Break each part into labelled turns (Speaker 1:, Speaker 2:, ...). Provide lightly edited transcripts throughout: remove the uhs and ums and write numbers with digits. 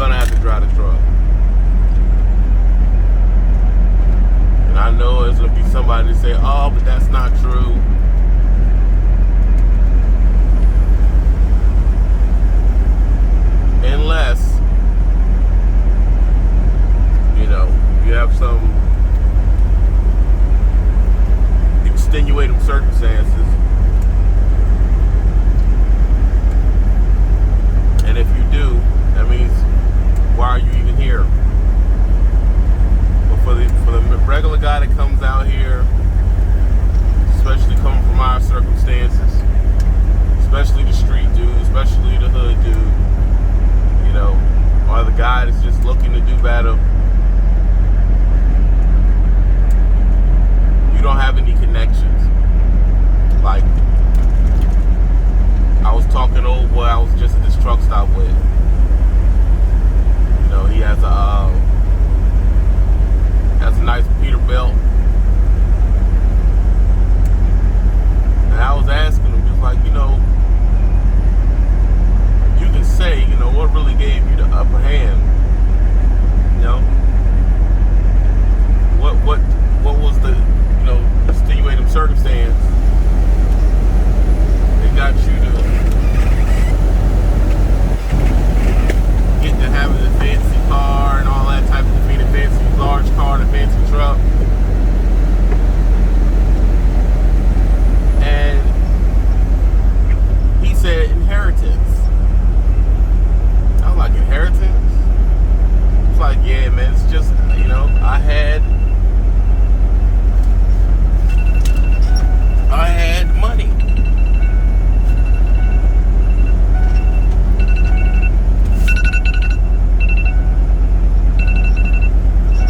Speaker 1: gonna have to drive the truck. And I know there's gonna be somebody to say, oh, but that's not true. Unless, you know, you have some extenuating circumstances. And if you do, that means, why are you even here? But for the regular guy that comes out here, especially coming from our circumstances, especially the street dude, especially the hood dude, you know, or the guy that's just looking to do better, you don't have any connections. Like, I was talking to old boy I was just at this truck stop with. You know, he has a nice Peterbilt. And I was asking him, just like, you know, you can say, you know, what really gave you the upper hand? You know? What was the, you know, extenuating circumstance that got you to get to having a fancy car and all that type of thing, a fancy large car and a fancy truck? And he said inheritance. I was like, inheritance? It's like, yeah, man, it's just, you know, I had money.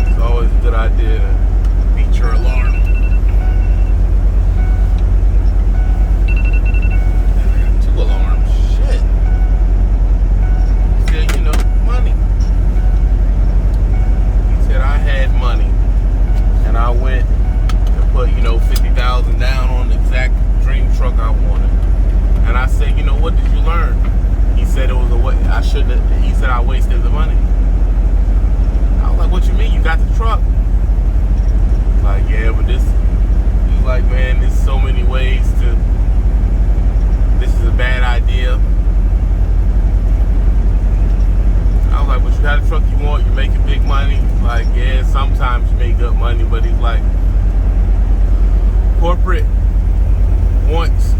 Speaker 1: It's always a good idea to beat your alarm. Two alarms. Shit. He said, you know, money. He said I had money, and I went and put, you know, $50,000 down on the exact dream truck I wanted. And I said, you know, what did you learn? He said it was a way. I shouldn't have. He said I wasted the money. I was like, what you mean? You got the truck? Like, yeah, but this. He's like, man, there's so many ways to. This is a bad idea. I was like, but you got a truck you want. You're making big money. Like, yeah, sometimes you make good money, but he's like, corporate wants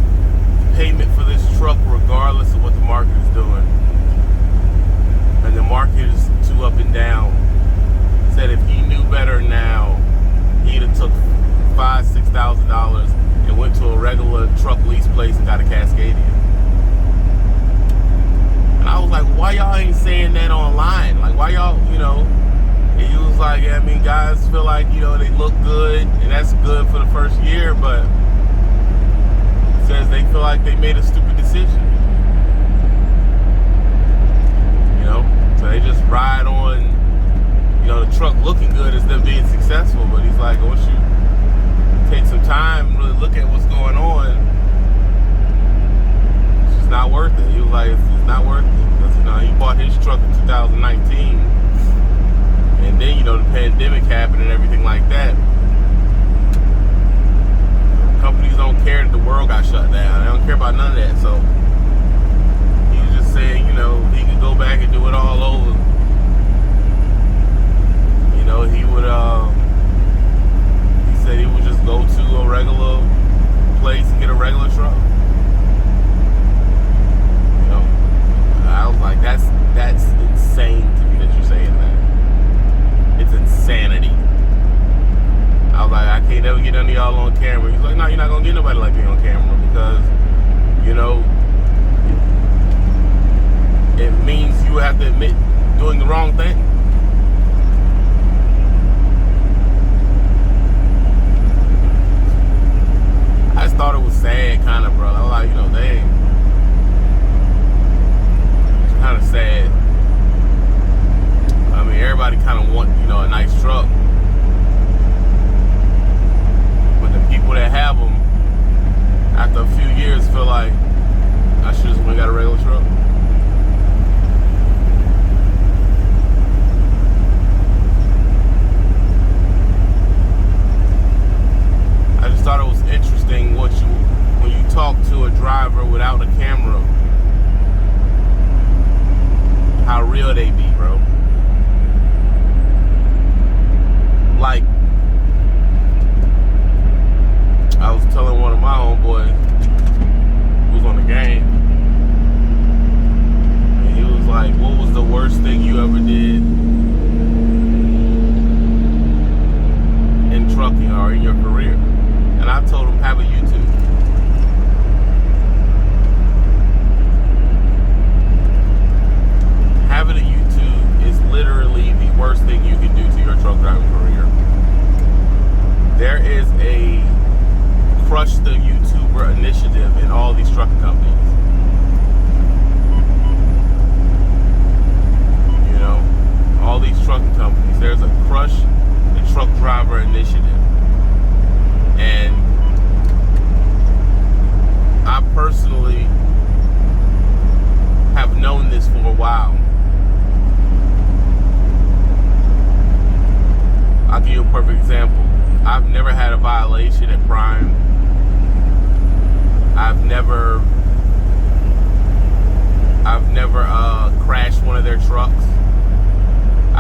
Speaker 1: payment for this truck regardless of what the market is doing. And the market is too up and down. Said if he knew better now, he'd have took $5,000-$6,000 and went to a regular truck lease place and got a Cascadian. And I was like, why y'all ain't saying that online? Like, why y'all, you know? And he was like, I mean, guys feel like, you know, they look good, and that's good for the first year, but says they feel like they made a stupid decision. You know? So they just ride on, you know, the truck looking good as them being successful, but he's like, once you take some time and really look at what's going on, it's just not worth it. He was like, it's not worth it. Because, you know, he bought his truck in 2019, and then, you know, the pandemic happened and everything like that. Companies don't care that the world got shut down. They don't care about none of that. So he was just saying, you know, he could go back and do it all over. You know, he would, he said he would just go to a regular place and get a regular truck. You know, I was like, that's insane to me that you're saying that. It's insanity. I was like, I can't never get none of y'all on camera. He's like, no, you're not going to get nobody like me on camera because, you know, it means you have to admit doing the wrong thing. I just thought it was sad, kind of, bro. I was like, you know, dang. It's kind of sad. I mean, everybody kind of want, you know, a nice truck. But the people that have them, after a few years, feel like I should just went and got a regular truck.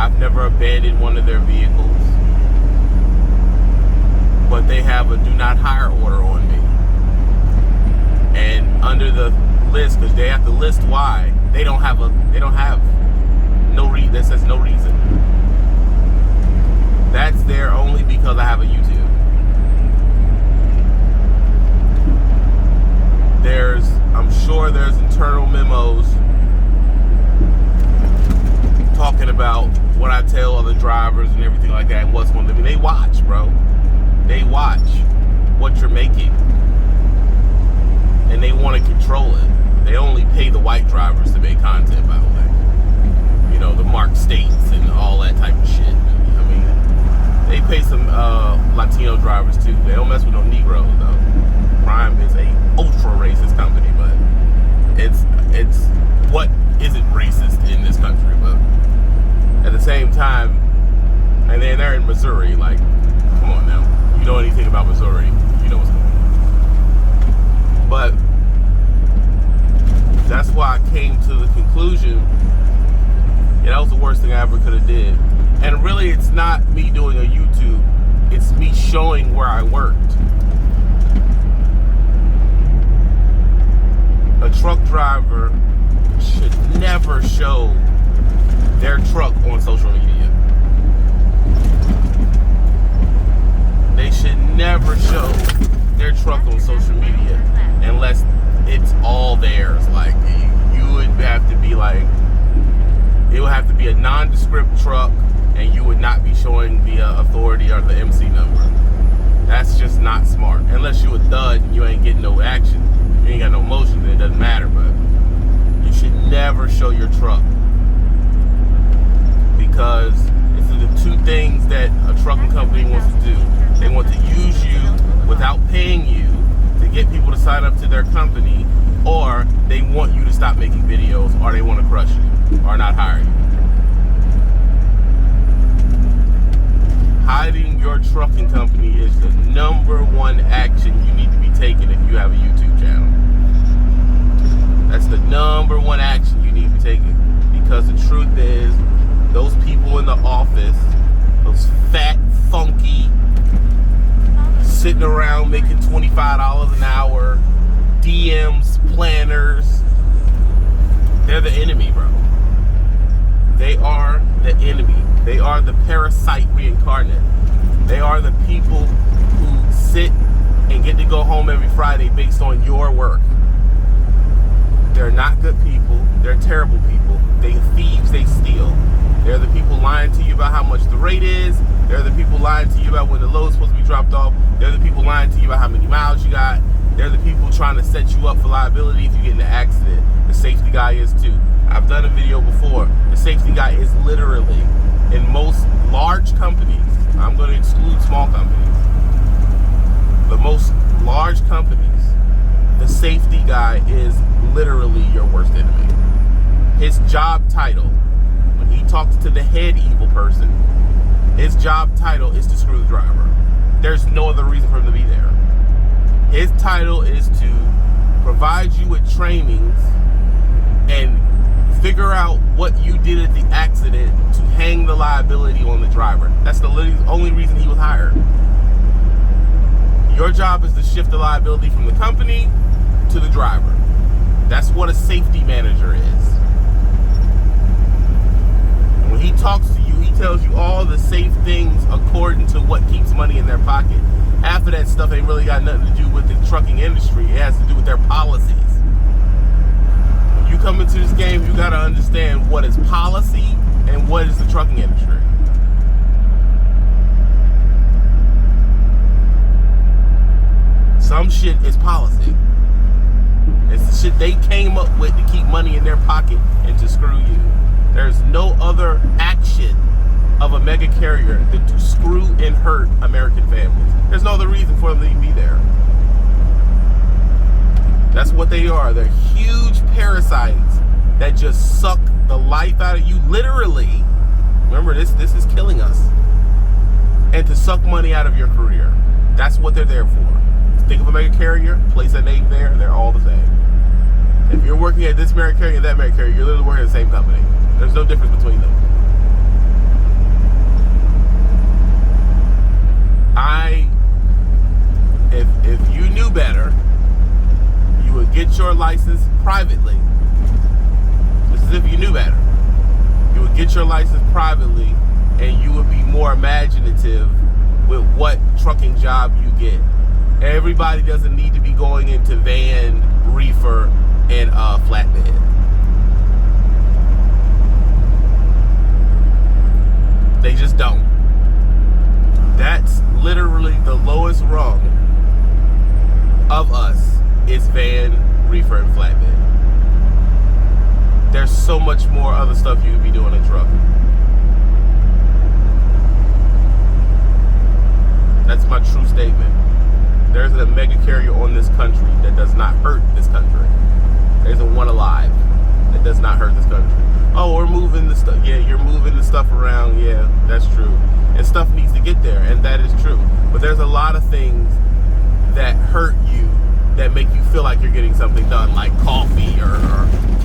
Speaker 1: I've never abandoned one of their vehicles. But they have a do not hire order on me. And under the list, because they have to list why, they don't have no reason. That says no reason. That's there only because I have a YouTube. I'm sure there's internal memos talking about what I tell other drivers and everything like that and what's going to be. They watch, bro. They watch what you're making. And they want to control it. They only pay the white drivers to make content, by the way. You know, the Mark States and all that type of shit. I mean, they pay some Latino drivers too. They don't mess with no Negroes, though. Prime is a ultra racist company, but it's what isn't racist in this country. But at the same time, and then they're in Missouri. Like, come on now. You know anything about Missouri, you know what's going on. But that's why I came to the conclusion, yeah, that was the worst thing I ever could have did. And really, it's not me doing a YouTube, it's me showing where I worked. A truck driver should never show their truck on social media. They should never show their truck on social media unless it's all theirs. Like, you would have to be like, it would have to be a nondescript truck, and you would not be showing the authority or the MC number. That's just not smart. Unless you a dud and you ain't getting no action, you ain't got no motion, then it doesn't matter. But you should never show your truck, because it's the two things that a trucking company wants to do. They want to use you without paying you to get people to sign up to their company, or they want you to stop making videos, or they want to crush you or not hire you. Hiding your trucking company is the #1 action you need to be taking if you have a YouTube channel. That's the #1 action you need to be taking, because the truth is, those people in the office, those fat, funky, sitting around making $25 an hour, DMs, planners, they're the enemy, bro. They are the enemy. They are the parasite reincarnate. They are the people who sit and get to go home every Friday based on your work. They're not good people. They're terrible people. They're thieves. They steal. They're the people lying to you about how much the rate is. They're the people lying to you about when the load's supposed to be dropped off. They're the people lying to you about how many miles you got. They're the people trying to set you up for liability if you get in an accident. The safety guy is too. I've done a video before. The safety guy is literally, in most large companies, I'm going to exclude small companies, the most large companies, the safety guy is literally your worst enemy. His job title, when he talks to the head evil person, his job title is to screw the driver. There's no other reason for him to be there. His title is to provide you with trainings and figure out what you did at the accident to hang the liability on the driver. That's the only reason he was hired. Your job is to shift the liability from the company to the driver. That's what a safety manager is. And when he talks to you, he tells you all the safe things according to what keeps money in their pocket. Half of that stuff ain't really got nothing to do with the trucking industry. It has to do with their policies. When you come into this game, you got to understand what is policy and what is the trucking industry. Some shit is policy. It's the shit they came up with to keep money in their pocket and to screw you. There's no other action of a mega carrier than to screw and hurt American families. There's no other reason for them to be there. That's what they are. They're huge parasites that just suck the life out of you, literally. Remember, this is killing us. And to suck money out of your career. That's what they're there for. Think of a mega carrier, place that name there, they're all the same. If you're working at this mega carrier and that mega carrier, you're literally working at the same company. There's no difference between them. license privately. This is if you knew better. You would get your license privately, and you would be more imaginative with what trucking job you get. Everybody doesn't need to be going into van, reefer, and flatbed. They just don't. That's literally the lowest rung of us is van, reefer, and flatbed. There's so much more other stuff you could be doing in trucking. That's my true statement. There's a mega carrier on this country that does not hurt this country. There's a one alive that does not hurt this country. Oh, we're moving the stuff. Yeah, you're moving the stuff around. Yeah, that's true. And stuff needs to get there, and that is true. But there's a lot of things that hurt you that make you feel like you're getting something done, like coffee or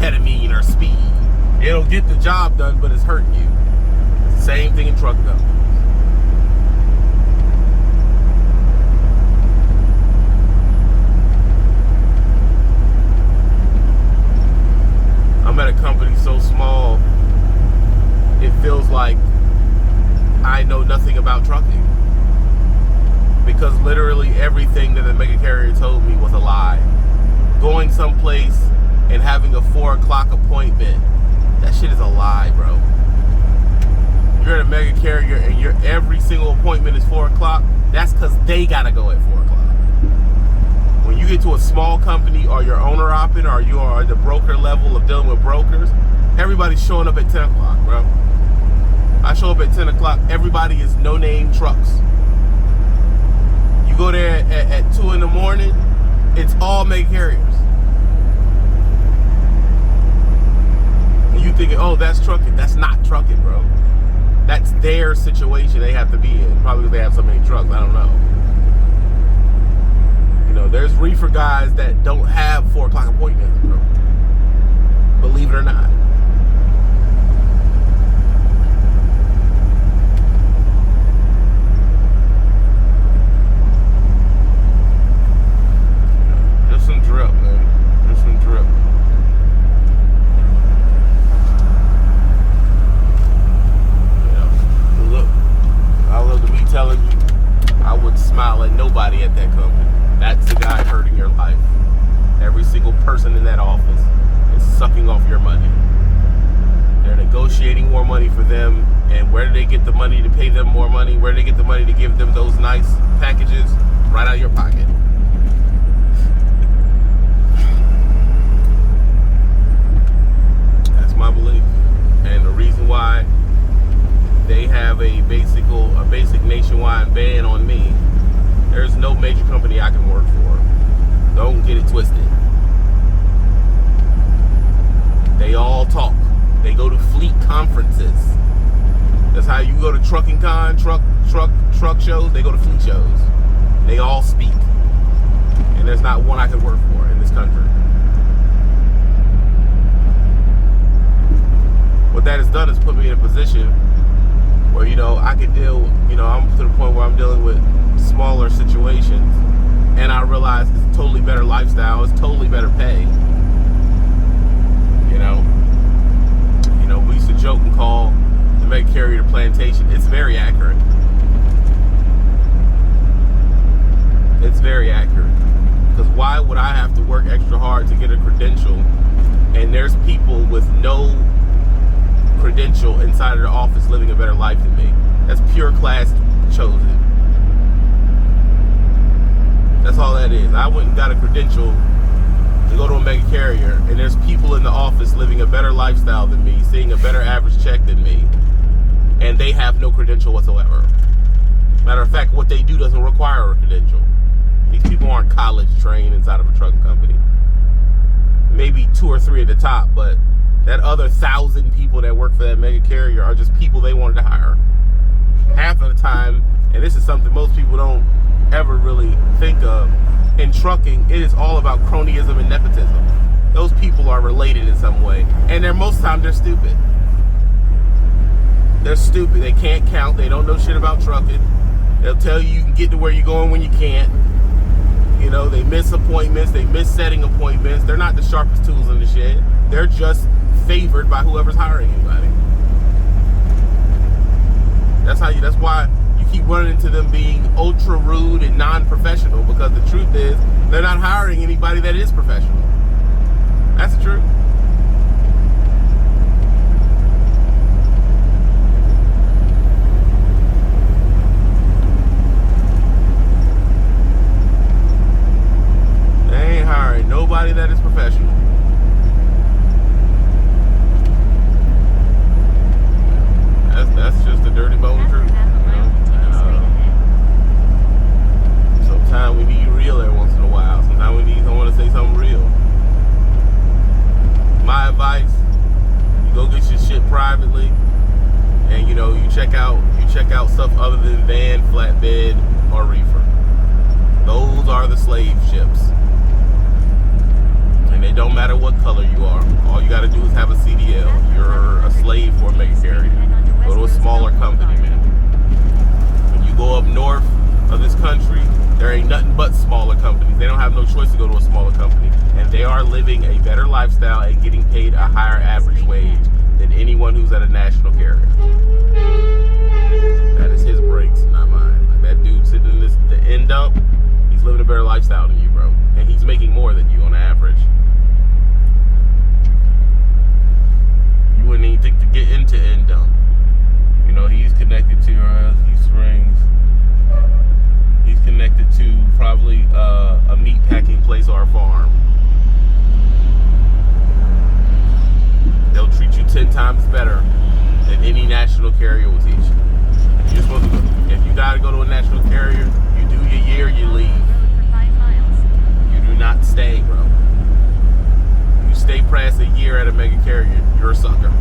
Speaker 1: ketamine or speed. It'll get the job done, but it's hurting you. Same thing in truck though. I'm at a company so small, it feels like I know nothing about trucking. Because literally everything that the mega carrier told me was a lie. Going someplace and having a 4 o'clock appointment, that shit is a lie, bro. You're at a mega carrier and your every single appointment is 4 o'clock, that's because they gotta go at 4 o'clock. When you get to a small company or you're owner operator or you are at the broker level of dealing with brokers, everybody's showing up at 10 o'clock, bro. I show up at 10 o'clock, everybody is no-name trucks. You go there at 2 in the morning, it's all mega carriers. And you thinking, oh, that's trucking. That's not trucking, bro. That's their situation they have to be in. Probably because they have so many trucks, I don't know. You know, there's reefer guys that don't have 4 o'clock appointments, bro. Believe it or not. Just some drip, man. Just some drip. You know, look, I love to be telling you, I would smile at nobody at that company. That's the guy hurting your life. Every single person in that office is sucking off your money. They're negotiating more money for them. And where do they get the money to pay them more money? Where do they get the money to give them those nice packages? Right out of your pocket. That's my belief. And the reason why they have a basic nationwide ban on me, there's no major company I can work for. Don't get it twisted. They all talk. They go to fleet conferences. That's how you go to trucking con, truck shows. They go to fleet shows. They all speak. And there's not one I could work for in this country. What that has done is put me in a position where, you know, I could deal, you know, I'm to the point where I'm dealing with smaller situations, and I realize it's a totally better lifestyle, it's totally better pay. You know, we used to joke and call the mega carrier the plantation. It's very accurate. It's very accurate. Because why would I have to work extra hard to get a credential, and there's people with no credential inside of the office living a better life than me? That's pure class chosen. That's all that is. I went and got a credential to go to a mega carrier, and there's people in the office living a better lifestyle than me, seeing a better average check than me, and they have no credential whatsoever. Matter of fact, what they do doesn't require a credential. These people aren't college trained inside of a trucking company. Maybe 2 or 3 at the top, but that other 1,000 people that work for that mega carrier are just people they wanted to hire. Half of the time, and this is something most people don't ever really think of, in trucking, it is all about cronyism and nepotism. Those people are related in some way, and most of the time they're stupid. They're stupid. They can't count. They don't know shit about trucking. They'll tell you you can get to where you're going when you can't. You know, they miss appointments, they miss setting appointments. They're not the sharpest tools in the shed. They're just favored by whoever's hiring anybody. That's why you keep running into them being ultra rude and non-professional, because the truth is they're not hiring anybody that is professional. That's the truth. They ain't hiring nobody that is professional. That's just the dirty bone truth. Sometimes we need real every once in a while. Sometimes we need someone to say something real. My advice: you go get your shit privately, and you check out stuff other than van, flatbed, or reefer. Those are the slave ships, and they don't matter what color you are. All you got to do is have a CDL. You're a slave for a mega carrier. Go to a smaller company, man. When you go up north of this country, there ain't nothing but smaller companies. They don't have no choice to go to a smaller company. And they are living a better lifestyle and getting paid a higher average wage than anyone who's at a national carrier. That is his breaks, not mine. Like that dude sitting in the end dump, he's living a better lifestyle than you, bro. And he's making more than you on average. You wouldn't even think to get into end dump. He's connected to Heath Springs. He's connected to probably a meat packing place or a farm. They'll treat you 10 times better than any national carrier will teach you. If you gotta go to a national carrier, you do your year, you leave. You do not stay, bro. You stay past a year at a mega carrier, you're a sucker.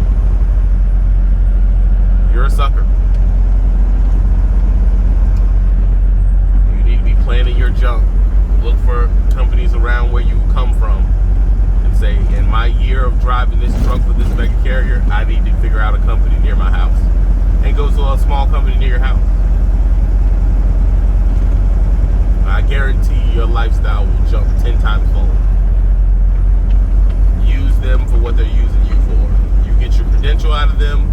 Speaker 1: You're a sucker. You need to be planning your junk. Look for companies around where you come from and say, in my year of driving this truck with this mega carrier, I need to figure out a company near my house. And go to a small company near your house. I guarantee your lifestyle will jump 10 times forward. Use them for what they're using you for. You get your credential out of them,